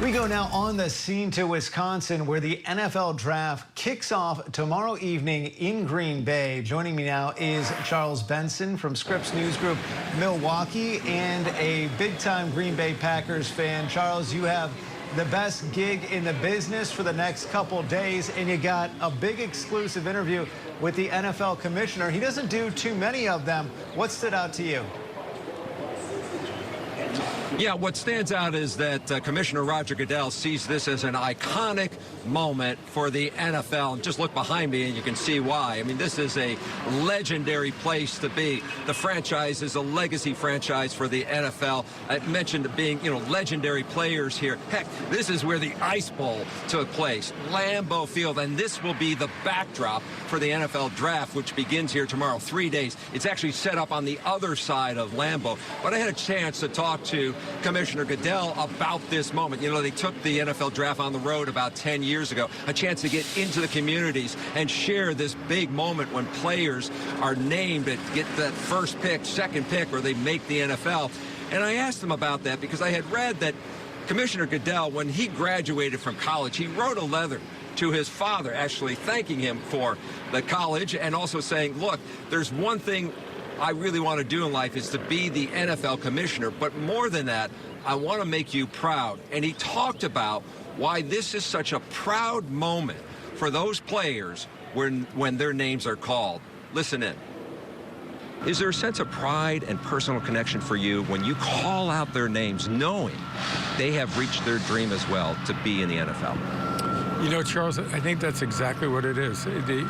We go now on the scene to Wisconsin, where the NFL draft kicks off tomorrow evening in Green Bay. Joining me now is Charles Benson from Scripps News Group, Milwaukee, and a big-time Green Bay Packers fan. Charles, you have the best gig in the business for the next couple days, and you got a big exclusive interview with the NFL Commissioner. He doesn't do too many of them. What stood out to you? Yeah, what stands out is that Commissioner Roger Goodell sees this as an iconic moment for the NFL. And just look behind me and you can see why. I mean, this is a legendary place to be. The franchise is a legacy franchise for the NFL. I mentioned being, legendary players here. Heck, this is where the Ice Bowl took place, Lambeau Field, and this will be the backdrop for the NFL draft, which begins here tomorrow, 3 days. It's actually set up on the other side of Lambeau. But I had a chance to talk to Commissioner Goodell about this moment. They took the NFL draft on the road about 10 years ago, a chance to get into the communities and share this big moment when players are named and get that first pick, second pick, or they make the NFL. And I asked him about that because I had read that Commissioner Goodell, when he graduated from college, he wrote a letter to his father, actually thanking him for the college and also saying, look, there's one thing I really want to do in life is to be the NFL commissioner. But more than that, I want to make you proud. And he talked about why this is such a proud moment for those players when their names are called. Listen in. Is there a sense of pride and personal connection for you when you call out their names, knowing they have reached their dream as well to be in the NFL? Charles, I think that's exactly what it is.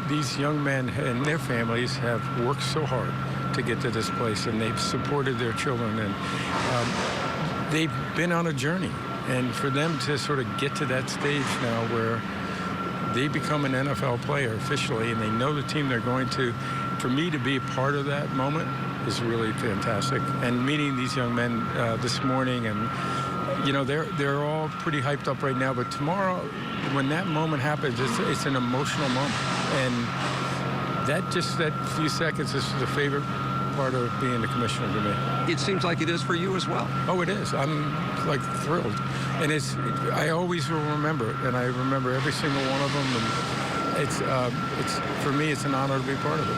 These young men and their families have worked so hard to get to this place, and they've supported their children, and they've been on a journey. And for them to sort of get to that stage now where they become an NFL player officially, and they know the team they're going to, for me to be a part of that moment is really fantastic. And meeting these young men this morning, and they're all pretty hyped up right now, but tomorrow, when that moment happens, it's an emotional moment. And that few seconds is the favorite part of being the commissioner to me. It seems like it is for you as well. Oh, it is. I'm thrilled. And I always will remember it, and I remember every single one of them. And for me, it's an honor to be part of it.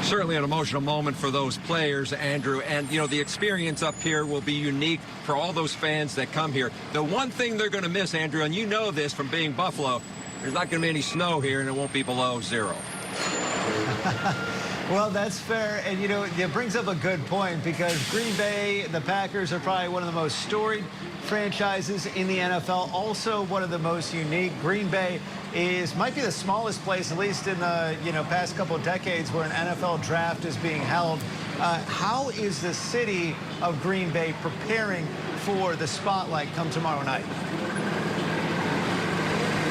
Certainly an emotional moment for those players, Andrew. And, the experience up here will be unique for all those fans that come here. The one thing they're going to miss, Andrew, and you know this from being Buffalo, there's not going to be any snow here, and it won't be below zero. Well, that's fair. And, it brings up a good point, because Green Bay, the Packers, are probably one of the most storied franchises in the NFL, also one of the most unique. Green Bay might be the smallest place, at least in the past couple of decades, where an NFL draft is being held. How is the city of Green Bay preparing for the spotlight come tomorrow night?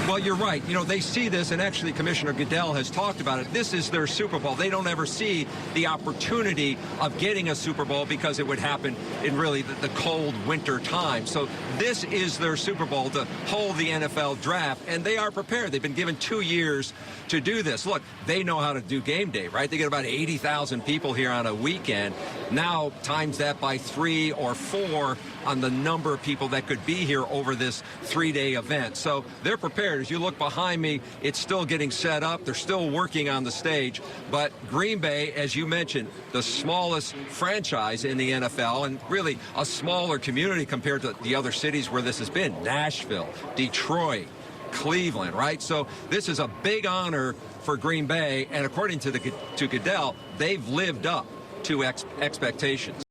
Well, you're right. They see this, and actually Commissioner Goodell has talked about it. This is their Super Bowl. They don't ever see the opportunity of getting a Super Bowl because it would happen in really the cold winter time. So this is their Super Bowl to hold the NFL draft, and they are prepared. They've been given 2 years to do this. Look, they know how to do game day, right? They get about 80,000 people here on a weekend. Now times that by 3 or 4 on the number of people that could be here over this 3-day event. So they're prepared. As you look behind me, it's still getting set up. They're still working on the stage. But Green Bay, as you mentioned, the smallest franchise in the NFL, and really a smaller community compared to the other cities where this has been, Nashville, Detroit, Cleveland, right? So this is a big honor for Green Bay, and according to Goodell, they've lived up to expectations.